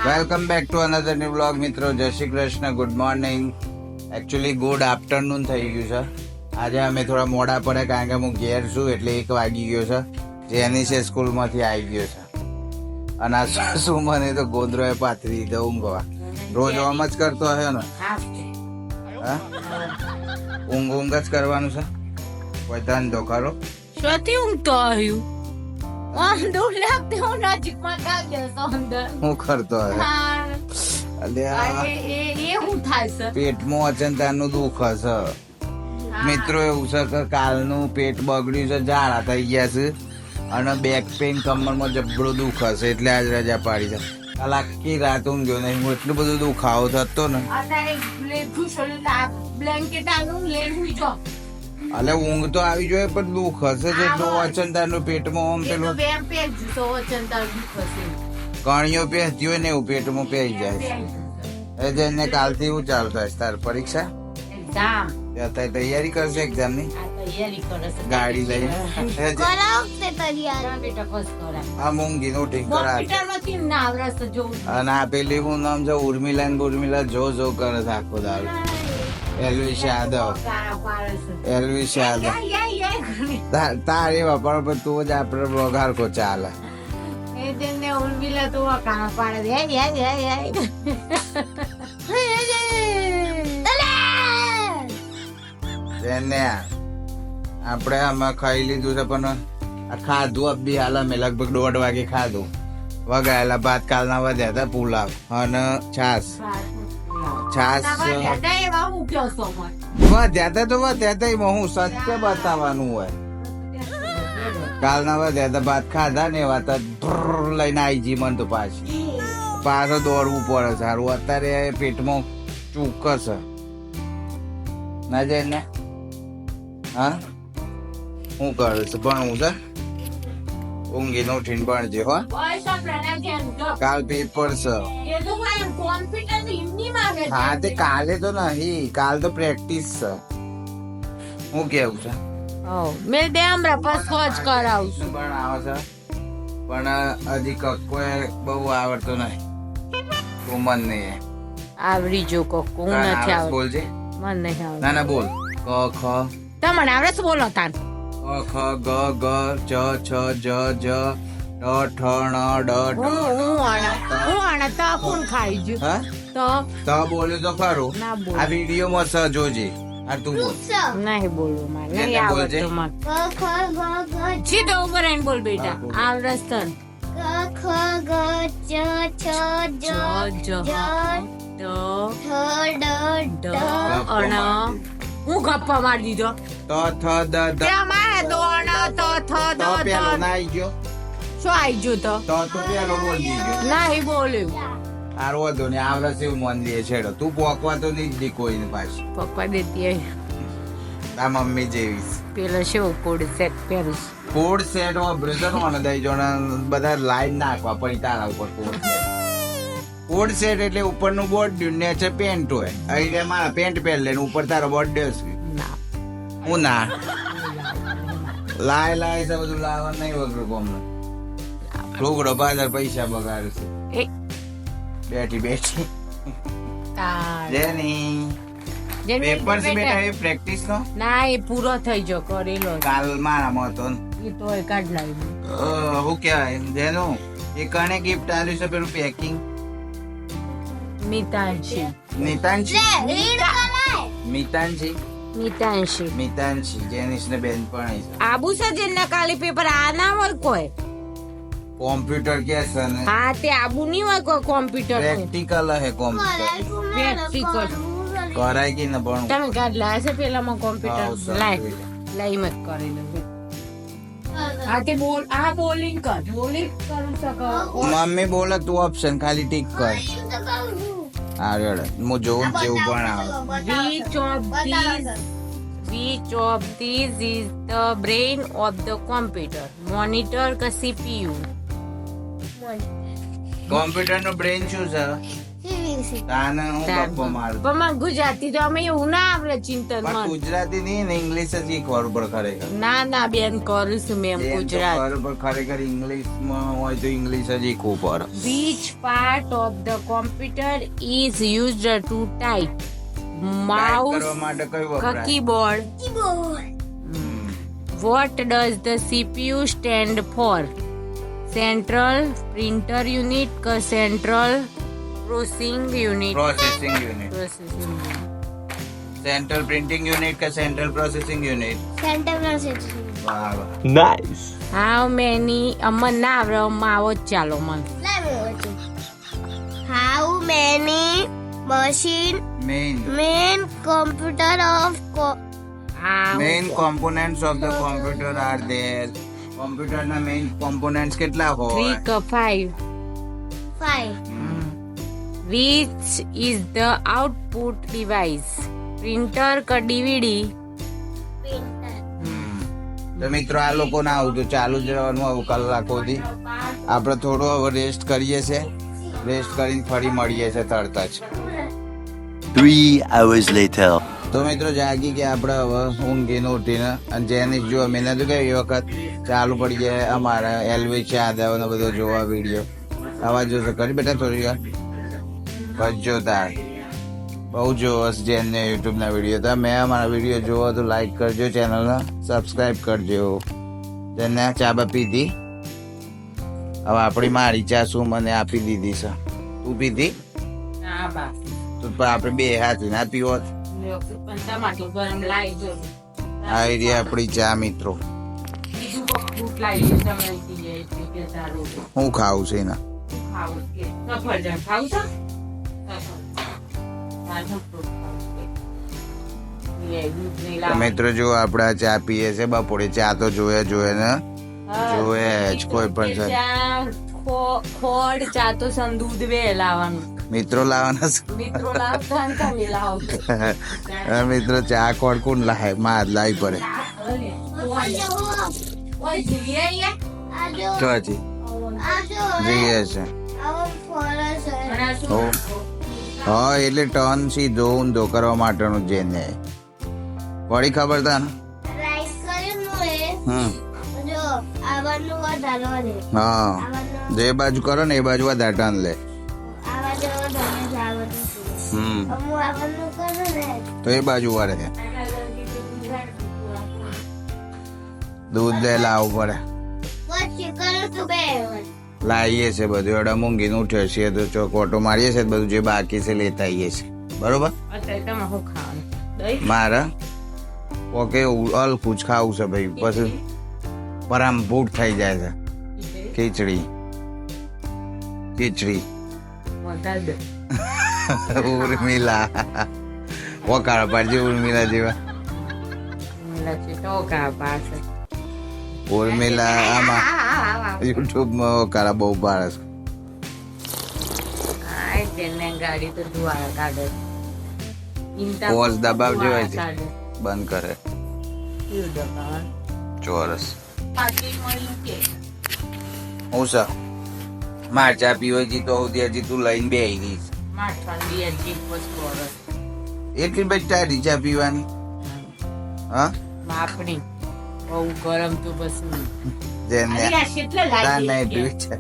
Welcome back to another new blog મિત્રો. જય Shri Krishna. Good morning. Actually good afternoon થઈ ગયું છે. આજે અમે થોડા મોડા પડે કારણ કે હું ઘેર છું એટલે 1 વાગી ગયો છે. જેની છે સ્કૂલમાંથી આવી ગયો છે અને આ શું મને તો ગોદરોએ પાથરી દીધો ઊંઘવા. રોજ આમ જ કરતો હશે ને? હા, ઊંઘ જ કરવાનું છે. કોઈ ધંધો કરો. શોથી ઊંઘતો આવ્યું ઓંધું લાગતી હું નજીકમાં કાગ્યો તો અંદર હું કરતો હશે? અલ્યા એ હું થાય છે પેટમાં અચંતાનું દુઃખ હશે મિત્રો. એવું છે કે કાલનું પેટ બગડ્યું છે, ઝાડા થઈ ગયા છે અને બેક પેઇન કમરમાં જબડો દુઃખ હશે એટલે આજ રજા પાડી છે. કાલ આખી રાત ઊંઘ્યો નહીં. હું એટલું બધું દુખાવો થતો ને અત્યારે બ્લેન્કેટ આનું લેવું જો એટલે ઊંઘ તો આવી જોઈએ પણ દુઃખ હશે જેટલું અચંતાનું પેટમાં આમ પેલું કણીઓ પહેરતી હોય ને એવું પેટમાં પહેરી જાય છે. એ જઈને કાલથી હું ચાલુ થાય તાર પરીક્ષા અત્યારે તૈયારી કરશે એક્ઝામ ની ગાડી લઈને આ મૂંગી નું ઠીક કરાવે અને આ પેલી હું નામ છે ઉર્મિલા ને ઉર્મિલા જો કરે છે આખો દાડો. એલવીશ યાદવ તારી વાપર પણ તું જ આપડે વઘાર કો ચાલે. તેને આપડે આમાં ખાઈ લીધું છે પણ આ ખાધું અબી હાલ અમે લગભગ 1:30 વાગે ખાધું. વગાયેલા ભાત કાલના વધ્યા હતા, પુલાવ અને છાસ વધ્યા હતા તો વધ્યા હતા. એમાં હું સત્ય બતાવવાનું હોય. કાલના વધ્યા હતા ભાત ખાધા ને વાત લઈને આવી જી મન તો પાછો દોડવું પડે. સારું અત્યારે પેટમાં ચૂકસ ના જાય ને. હા શું કરે છે? ભણવું છે? ઊંઘીને ઉઠીને ભણજે હો. કાલ પેપર છે. હા તે કાલે તો નહીં, કાલ તો પ્રેક્ટિસ છે. હું કેવું છે મેં બે હમણાં પસ્કો જ કરાવશું પણ આવે છે પણ હજી કોઈ બહુ આવડતો નહીં. તું મન નહીં આવડી જો કોક હું નથી આવડતું. બોલજે. મન નહીં આવડતું. ના ના બોલ. ક ખ તમને આવડે છે? બોલો તાન. ક ખ ગ ગ ચ છ જ જ ટ ઠ ણ ડ હું આણા તો કોણ ખાઈ ગયું હા તો બોલ્યો તો ખરું. ના બોલ. આ વિડીયો માં સ જોજે. આ તું બોલ. નહીં બોલવું મારે નહીં એને બોલજે. આવડતું મારે. સીધો ઉપર આવીને બોલ બેટા. આવડે છે તને? હું ગપ્પા મારી દીધો. ત થ દ દ ત્યાં મારે દોણ તો થ તો દો પેલો ના આવી ગયો. શું આવી ગયું તો? તો તું પેલો બોલ દીધો. નહીં બોલ્યું. હારું વાંધો નહીં. આવડે છે એવું મન દે છેડો. તું પોકવા તો નહીં જ દી કોઈને પાછી. પપ્પા દેતી આવી. આ મમ્મી જેવી પેલો શું કોડ સેટ પહેરું કોડ સેટ ઓપરેશન ઓને દઈ જોને બધા લાઈન નાખવા પડી તારા ઉપર. કોડ સેટ એટલે ઉપરનું બોર્ડ નીચે પેન્ટ હોય. અહીં મારા પેન્ટ પહેર લે ઉપર તારો બર્થડે છે. ના હું ના લાય છે બધું લાવવા નહીં વગર કોમને. છોકરો પાછળ પૈસા બગાડશે એ બેઠી તાર જેની પેપર છે બેટા એ પ્રેક્ટિસ નો. ના એ પૂરો થઈ ગયો કરેલો કાલ મારામાં હતો ને. એ તો એ કાઢ લાવી. શું કહેવાય જેનું એ કને ગિફ્ટ આલ્યું છે પેલું પેકિંગ? મિતાંશી મિતાંશી જેનિસ ને બેન પણ આબુ સજન ના કાલે પેપર આ ના હોય કોઈ. કોમ્પ્યુટર કે છે ને હા તે આબુ નહીં હોય કોઈ કોમ્પ્યુટર પ્રેક્ટિકલ હે કોમ્પ્યુટર પ્રેક્ટિકલ કરાય કે ન ભણું. તમે કાઢ લાયા છે પેલામાં કોમ્પ્યુટર લાઈ મત કરી લો. આ તે બોલ આ બોલિંગ કર. બોલિંગ કરું શકો. મમ્મી બોલે તું ઓપ્શન ખાલી ટીક કર. હા રેડ હું જોઉં જેવું ભણાવે. Which of these is the brain of the computer? Monitor ka CPU? Computer નો બ્રેન શું છે? તાને હું ગપ્પો મારું પણ મને ગુજરાતી તો અમે એવું ના આવડે ચિંતન પણ માં. ગુજરાતી નહીં ને ઇંગ્લિશ જ શીખવાડવું પડે ખરેખર ના બેન કરું છું મેં એમ તો ગુજરાત. ખરું પણ ખરેખર ઇંગ્લિશમાં હોય તો ઇંગ્લિશ જ શીખવું પડે. Which part of the computer is used to type? Type Mouse, કરવા માટે કયું વપરાય? keyboard. Hmm. What does the CPU stand for? Central Printer Unit કે Central Processing Unit? Processing unit. Processing Unit. Central printing unit કે central processing unit? વાહ વાહ. How many? અમને ના આવડે અમને આવો જ ચાલો મને. How many machine main main computer of main components of the computer are there. કોમ્પ્યુટરના મેઇન કોમ્પોનેન્ટ્સ કેટલા 3 હોય? કે 5? 5 Which is the output device? Printer કે DVD? printer તો મિત્રો આ લોકો ના આવું તો ચાલુ જ રહેવાનું આવું કલાકોથી. આપણે થોડો હવે રેસ્ટ કરીએ છે. રેસ્ટ કરીને ફરી મળીએ છે તરત જ. 3 hours later. તો મિત્રો જાગી ગયા આપણે હવે ઊંઘીને ઉઠીને. અને જેની જો મેં નતું કે એ વખત ચાલુ પડી જાય અમારા એલવી યાદવ ને બધો જોવા વિડીયો. અવાજ જોશે કરી બેટા થોડી વાર બસ તાર બહુ જોવસ જેને યુટ્યુબ ના વિડીયો. તમે અમારા વિડીયો જોવો તો લાઈક કરજો, ચેનલને સબસ્ક્રાઈબ કરજો. જેને ચા બા પીધી? હવે આપણી મારી ચા શું મને આપી દીધી છે. તું પીધી? ના બા. તો પણ આપણે બે હાથ ના પીવો. પણ ટમાટર ગરમ લાવી દો. આ એરિયા આપણી ચા મિત્રો. બીજું ફ્રૂટ લાવી દો તમે કીએ એટલે કે સારું હું ખાવું છે એના ખાવું કે સફરજન ખાવું છે? સારું ફ્રૂટ ખાવું છે. એ દૂધ નહીં તો લાવ. મિત્રો જો આપણે આ ચા પીએ છે બપોરે. ચા તો જોયે ને જોવે જ કોઈ પણ છે. ખોડ ચા તો સંદૂધ વે લાવવાનું. મિત્રો લાવવાના મિત્રો લાવતા ને તમે લાવો. છે. મિત્રો ચા કોણ કોણ લાવે? માં લાવી પડે. ઓય જીએ આજો ચોથી આજો જઈએ છે. આવો ફોરસ હો. હા એટલે ટર્ન સીધો ઊંધો કરવા માટેનું જેને પડી ખબર તા ને? રાઈસ કર્યું એ હમ જો આવવાનું વધારવા દે હા જે બાજુ કરો ને એ બાજુ વધારે ટર્ન લે. આવા જેવો તમે આવવાનું હમ હું આવવાનું કરું ને તો એ બાજુ વળે દૂધ લે લાવવું પડે. પછી કરું તું બે લાવીએ છે બધું. એડા મૂંગીને ઉઠ્યો છીએ તો ચોક ઓટો મારીએ છે બધું જે બાકી છે લેતા આવીએ છે. બરોબર. અત્યારે તમે શું ખાવાનું? દહીં? મારે ઓકે હલકું જ ખાવું છે ભાઈ. પછી પરામ ભૂખ થઈ જાય છે. ખીચડી વધારે દે. ઉર્મિલા વકાળ પાડજે ઉર્મિલા જેવા. લખી ટોકા પાસે. ઉર્મિલા આમાં યુટ્યુબમાં વકાળા બહુ પાડે છે. આય તેને ગાડી તો ધુવાળા કાઢે. ઇન્ટા પોઝ દબાવજો ધુવાળા અહીંથી. કાઢે. બંધ કરે કેવું દબાવવાનું? ચોરસ. પાટી મળી કે હું સર માર ચા પીવો જી તો હજી તું લઈને બેહી ગઈ છે. માઠા બે જીપ વસ્તુ વરસ. એટલી બધી તારી ચા પીવાની? હા માપણી બહુ ગરમ તો બસ નહીં. જેને અરે આ કેટલા તાર લાગી નહીં છે? પીવી છે.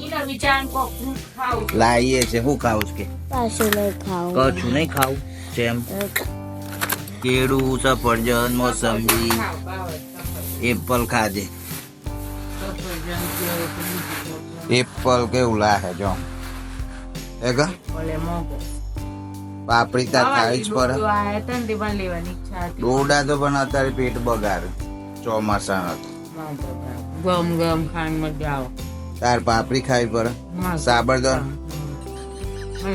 ઈનો વિચાર કોક ફ્રૂટ ખાવું. લાવીએ છે. શું ખાવું છે કે પાછું લઈ ખાવું કશું નહીં ખાવું જેમ કેળું, સફરજન, મોસંબી, ખાવ, ભાવે, સફરજન. એપલ ખાજે. સફરજન કેળું તો બીજું કોક. એપલ કેવું લાગે જો એ કા ભલે મોંઘો. પાપડી તાર ખાવી જ પડે. ડોડો આયા હતા ને તે પણ લેવાની ઈચ્છા હતી. ડોડા તો પણ અત્યારે પેટ બગાડે ચોમાસાના. વાંધો નહીં. ગમ ગમ ખાઈને મજા આવે. તાર પાપડી ખાવી પડે. મસ્ત. સાબરદાર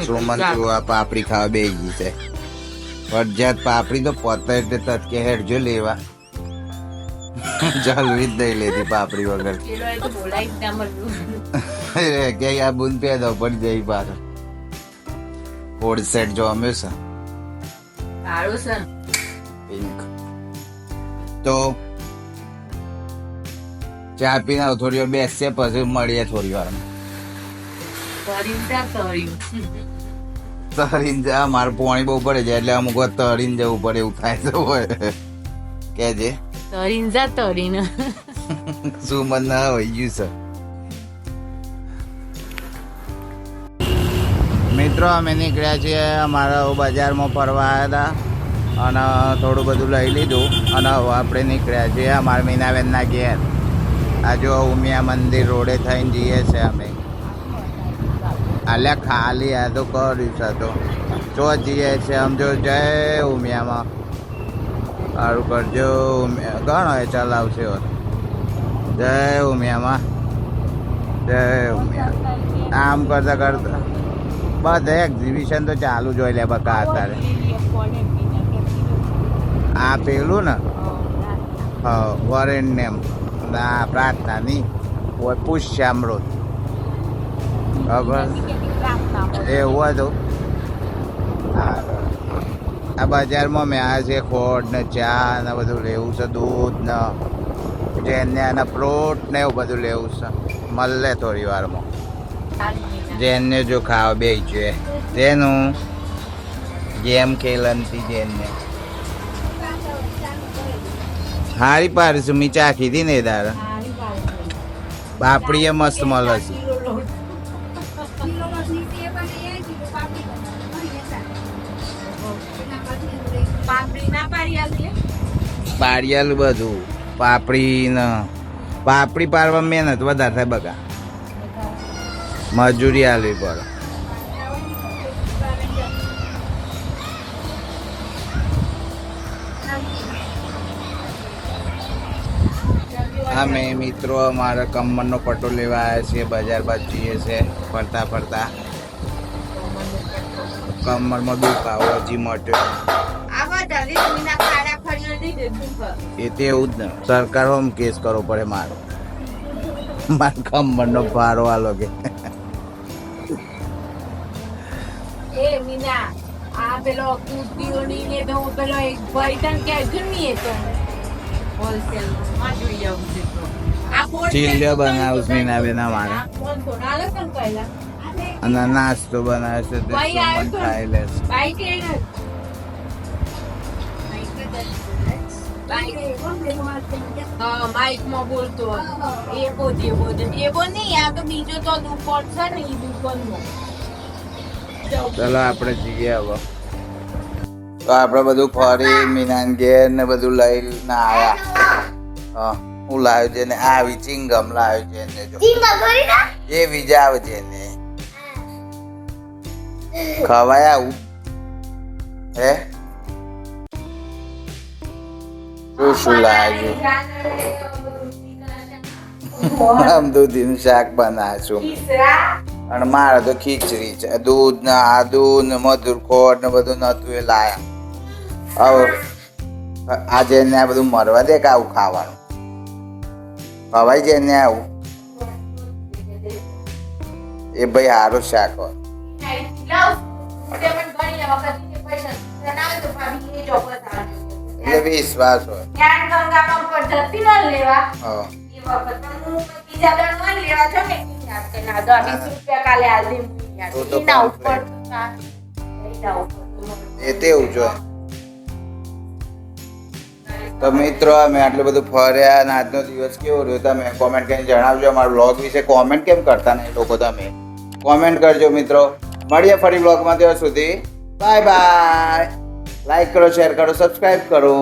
સુમન તું આ પાપડી ખાવા બે ગઈ છે. ફરજિયાત પાપડી તો પોતે એટલે તત્કે હેડજો લેવા. જલવી જ નહીં લેતી પાપડી વગર. પેલો એ તો બોલાય જ ના મળ્યું. કે આ બુન પેદો પડી જઈ પાછો. કોડ સેટ જો અમે છે સારું છે ને? પિંક. તો ચા પીને થોડી વાર બેસશે પછી મળીએ થોડી વાર. કર્યું ત્યાં કર્યું. તરીને જા મારે પાણી બહુ પડે છે એટલે અમુક વાર તરીને જવું પડે એવું થાય તો હોય કે જે તરીને જા તરીને શું મન ના હોય ગયું છે. મિત્રો અમે નીકળ્યા છીએ અમારા બજારમાં ફરવા આવ્યા હતા અને થોડું બધું લઈ લીધું અને હવે આપણે નીકળ્યા છીએ અમારા મીનાબેનના ઘેર. આ જો ઉમિયા મંદિર રોડે થઈને જઈએ છે અમે. અલ્યા ખાલી આ તો કર્યું છે તો જો જઈએ છે સમજો જય ઉમિયામાં સારું કરજો ઘણો એ ચલાવશે જય ઉમિયામાં જય ઉમિયા આમ કરતા કરતા બધા એક્ઝિબિશન તો ચાલુ જ હોય લે બકા અત્યારે. આ પેલું ને હા વરેણ્યમ ના પ્રાર્થનાની હોય પુષ્યામૃત ખબર એવું હતું. આ બજારમાં મેં આ છે ખોડ ને ચા ને બધું લેવું છે દૂધ ને જેને અને ફ્રૂટ ને એવું બધું લેવું છે મળે થોડી વારમાં. જેને જો ખાવા બે જોઈએ તેનું ગેમ ખેલનથી જેને હારી પાડીશું મી ચાખી હતી ને દાર પાપડી એ મસ્ત મળે છે. પાડિયાલું બધું પાપડી ને પાપડી પાડવા મહેનત વધારે થાય બગા મજૂરી આલવી પડે. અમે મિત્રો અમારા કમરનો પટ્ટો લેવા આવ્યા છીએ બજાર બાજુ જઈએ છીએ ફરતા ફરતા. કમરમાં દુખાવો હજી મટ્યો એ તો એવું જ ને સરકાર હોમ કેસ કરવો પડે મારો કમરનો ભારો આલો કે એ મીના આ પેલો કુર્તીઓની ને તો હું પેલો એક ભાઈ તને કહેજો ને એ તો હોલસેલ માં જોઈ આવું છે તો આ કોણ ચીલ્યો બનાવું છું ના બેના મારે આ કોણ સોનાલે પણ કહેલા અને નાસ્તો બનાવે છે તે ભાઈ આવ્યો સુમન તો. ખાઈ લે છે. બાઈક એ હા માઇકમાં બોલતો હતો. એ બોલ નહીં આ તો બીજો તો દુકાન છે ને એ દુકાનમાં ચલો આપણે જઈએ હવે. તો આપણે બધું ફરી મીનાન ઘેર ને બધું લઈને આયા. હા હું લાવ્યો છે ને આવી ચિંગમ લાવ્યો છે ને જો એ બીજા આવે છે ને ખવાય આવું હે શું શું લાવ્યું આમ દૂધીનું શાક બનાવશું અને મારે તો ખીચડી છે દૂધ ને આદુ ને મધુર ખોટ ને બધું નતું એ લાયા. હવે આજે ને આ બધું મરવા દે કે આવું ખાવાનું ખવાય છે ને આવું એ ભાઈ સારું શાક હોય. એટલે વિશ્વાસ હોય હા. તો તો એ તેવું જોઈએ. તો મિત્રો અમે આટલું બધું ફર્યા અને આજનો દિવસ કેવો રહ્યો તમે કોમેન્ટ કરીને જણાવજો. અમારા બ્લોગ વિશે કોમેન્ટ કેમ કરતા નહીં લોકો તમે કોમેન્ટ કરજો મિત્રો. મળીએ ફરી બ્લોગમાં ત્યાં સુધી બાય બાય. લાઈક કરો શેર કરો સબસ્ક્રાઈબ કરો.